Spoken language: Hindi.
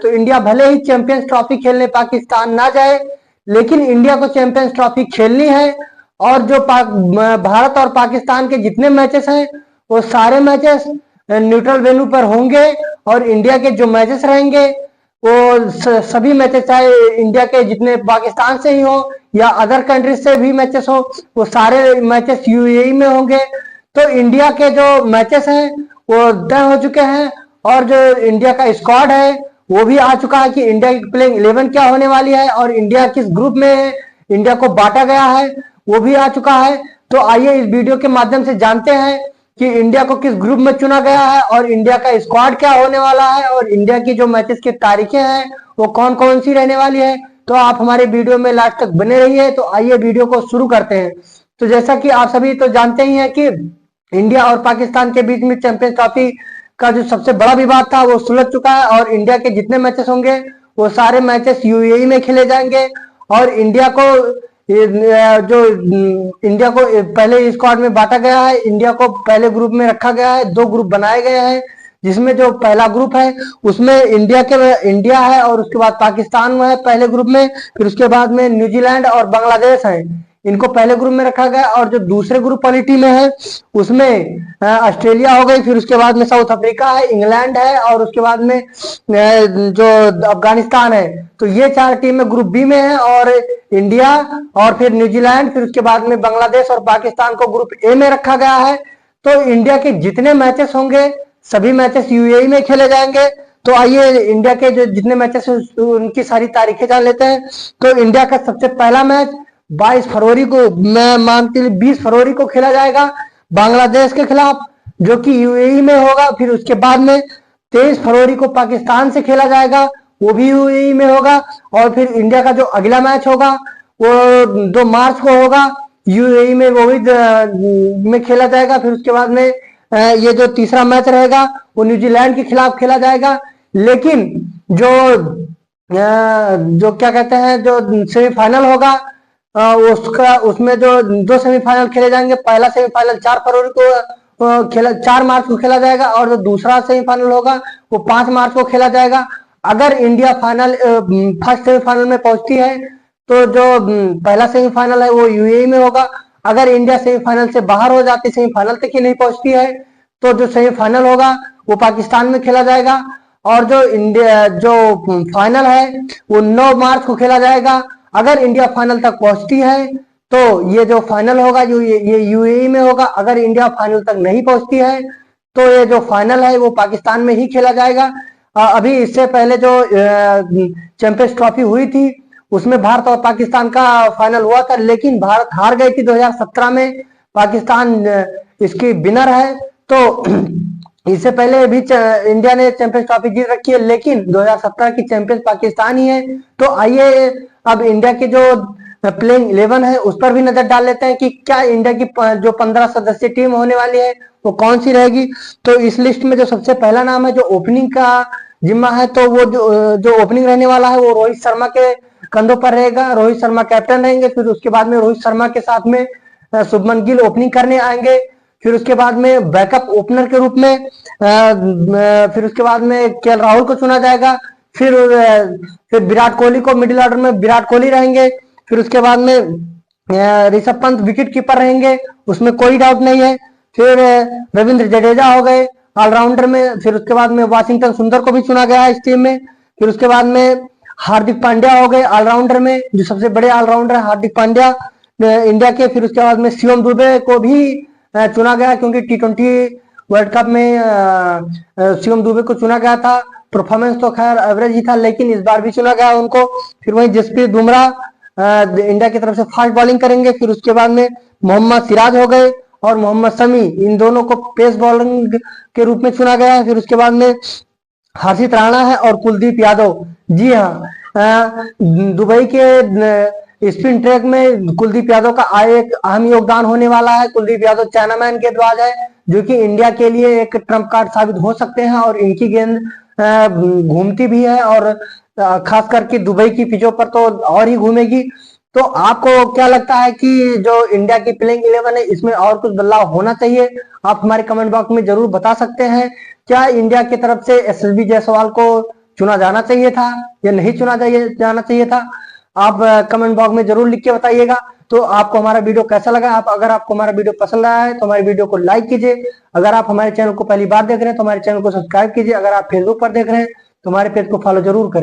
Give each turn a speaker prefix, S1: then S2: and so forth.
S1: तो इंडिया भले ही चैंपियंस ट्रॉफी खेलने पाकिस्तान ना जाए, लेकिन इंडिया को चैंपियंस ट्रॉफी खेलनी है। और जो भारत और पाकिस्तान के जितने मैचेस हैं वो सारे मैचेस न्यूट्रल वेन्यू पर होंगे, और इंडिया के जो मैचेस रहेंगे वो सभी मैचेस, चाहे इंडिया के जितने पाकिस्तान से ही हो या अदर कंट्रीज से भी मैचेस हो, वो सारे मैचेस यूएई में होंगे। तो इंडिया के जो मैचेस हैं वो तय हो चुके हैं, और जो इंडिया का स्क्वाड है वो भी आ चुका है कि इंडिया की प्लेइंग 11 क्या होने वाली है, और इंडिया किस ग्रुप में इंडिया को बांटा गया है वो भी आ चुका है। तो आइए इस वीडियो के माध्यम से जानते हैं कि इंडिया को किस ग्रुप में चुना गया है, और इंडिया का स्क्वाड क्या होने वाला है, और इंडिया की जो मैचेस की तारीखें हैं वो कौन कौन सी रहने वाली है। तो आप हमारे वीडियो में लास्ट तक बने रहिए। तो आइए वीडियो को शुरू करते हैं। तो जैसा कि आप सभी तो जानते ही हैं कि इंडिया और पाकिस्तान के बीच में चैंपियंस ट्रॉफी का जो सबसे बड़ा विवाद था वो सुलझ चुका है, और इंडिया के जितने मैचेस होंगे वो सारे मैचेस यूएई में खेले जाएंगे। और इंडिया को पहले स्क्वाड में बांटा गया है, इंडिया को पहले ग्रुप में रखा गया है, 2 ग्रुप बनाए गए हैं, जिसमें जो पहला ग्रुप है उसमें इंडिया है, और उसके बाद पाकिस्तान है पहले ग्रुप में, फिर उसके बाद में न्यूजीलैंड और बांग्लादेश है, इनको पहले ग्रुप में रखा गया। और जो दूसरे ग्रुप वाली टीम है उसमें ऑस्ट्रेलिया हो गई, फिर उसके बाद में साउथ अफ्रीका है, इंग्लैंड है, और उसके बाद में जो अफगानिस्तान है। तो ये 4 टीमें ग्रुप बी में है, और इंडिया और फिर न्यूजीलैंड, फिर उसके बाद में बांग्लादेश और पाकिस्तान को ग्रुप ए में रखा गया है। तो इंडिया के जितने मैचेस होंगे सभी मैचेस यूएई में खेले जाएंगे। तो आइए इंडिया के जो जितने मैचेस उनकी सारी तारीखें जान लेते हैं। तो इंडिया का सबसे पहला मैच 22 फरवरी को, मैं मानती हूँ 20 फरवरी को खेला जाएगा बांग्लादेश के खिलाफ, जो कि यूएई में होगा। फिर उसके बाद में 23 फरवरी को पाकिस्तान से खेला जाएगा, वो भी यूएई में होगा। और फिर इंडिया का जो अगला मैच होगा वो 2 मार्च को होगा यूएई में, वो भी में खेला जाएगा। फिर उसके बाद में ये जो तीसरा मैच रहेगा वो न्यूजीलैंड के खिलाफ खेला जाएगा। लेकिन जो क्या कहते हैं, जो सेमीफाइनल होगा उसमें जो 2 सेमीफाइनल खेले जाएंगे। पहला सेमीफाइनल 4 फरवरी को 4 मार्च को खेला जाएगा, और जो दूसरा सेमीफाइनल होगा वो 5 मार्च को खेला जाएगा। अगर इंडिया फर्स्ट सेमीफाइनल में पहुंचती है तो जो पहला सेमीफाइनल है वो यूएई में होगा। अगर इंडिया सेमीफाइनल से बाहर हो जाती, सेमीफाइनल तक ही नहीं पहुंचती है, तो जो सेमीफाइनल होगा वो पाकिस्तान में खेला जाएगा। और जो फाइनल है वो 9 मार्च को खेला जाएगा। अगर इंडिया फाइनल तक पहुंचती है तो ये जो फाइनल होगा ये यूएई में होगा। अगर इंडिया फाइनल तक नहीं पहुंचती है तो ये जो फाइनल है वो पाकिस्तान में ही खेला जाएगा। अभी इससे पहले जो चैंपियंस ट्रॉफी हुई थी उसमें भारत और पाकिस्तान का फाइनल हुआ था, लेकिन भारत हार गई थी 2017 में। पाकिस्तान इसकी विनर है। तो इससे पहले भी इंडिया ने चैंपियंस ट्रॉफी जीत रखी है, लेकिन 2017 की चैंपियंस पाकिस्तान ही है। तो आइए अब इंडिया की जो प्लेइंग 11 है उस पर भी नजर डाल लेते हैं कि क्या इंडिया की जो 15 सदस्यीय टीम होने वाली है वो कौन सी रहेगी। तो इस लिस्ट में जो सबसे पहला नाम है जो ओपनिंग का जिम्मा है, तो वो जो ओपनिंग रहने वाला है वो रोहित शर्मा के कंधों पर रहेगा। रोहित शर्मा कैप्टन रहेंगे। फिर उसके बाद में रोहित शर्मा के साथ में शुभमन गिल ओपनिंग करने आएंगे। फिर उसके बाद में बैकअप ओपनर के रूप में फिर उसके बाद में केएल राहुल को चुना जाएगा। फिर विराट कोहली को मिडिल ऑर्डर में विराट कोहली रहेंगे। फिर उसके बाद में ऋषभ पंत विकेट कीपर रहेंगे, उसमें कोई डाउट नहीं है। फिर रविंद्र जडेजा हो गए ऑलराउंडर में। फिर उसके बाद में वाशिंगटन सुंदर को भी चुना गया है इस टीम में। फिर उसके बाद में हार्दिक पांड्या हो गए ऑलराउंडर में, जो सबसे बड़े ऑलराउंडर है हार्दिक पांड्या इंडिया के। फिर उसके बाद में शिवम दुबे को भी चुना गया, क्योंकि T20 वर्ल्ड कप में शिवम दुबे को चुना गया था। परफॉर्मेंस तो खैर एवरेज ही था, लेकिन इस बार भी चुना गया उनको। फिर वहीं जसप्रीत बुमराह इंडिया की तरफ से फास्ट बॉलिंग करेंगे। फिर उसके बाद में मोहम्मद सिराज हो गए और मोहम्मद शमी, इन दोनों को पेस बॉलिंग के रूप में चुना गया है। फिर उसके बाद में हर्षित राणा है और कुलदीप यादव। जी हाँ, दुबई के स्पिन ट्रैक में कुलदीप यादव का एक अहम योगदान होने वाला है। कुलदीप यादव चाइनामैन गेंदबाज है, जो कि इंडिया के लिए एक ट्रम्प कार्ड साबित हो सकते हैं, और इनकी गेंद घूमती भी है, और खास करके दुबई की पिचों पर तो और ही घूमेगी। तो आपको क्या लगता है कि जो इंडिया की प्लेइंग 11 है इसमें और कुछ बदलाव होना चाहिए? आप हमारे कमेंट बॉक्स में जरूर बता सकते हैं। क्या इंडिया की तरफ से एसएसबी जायसवाल को चुना जाना चाहिए था या नहीं चुना जाना चाहिए था? आप कमेंट बॉक्स में जरूर लिख के बताइएगा। तो आपको हमारा वीडियो कैसा लगा? अगर आपको हमारा वीडियो पसंद आया है तो हमारे वीडियो को लाइक कीजिए। अगर आप हमारे चैनल को पहली बार देख रहे हैं तो हमारे चैनल को सब्सक्राइब कीजिए। अगर आप फेसबुक पर देख रहे हैं तो हमारे पेज को फॉलो जरूर करें।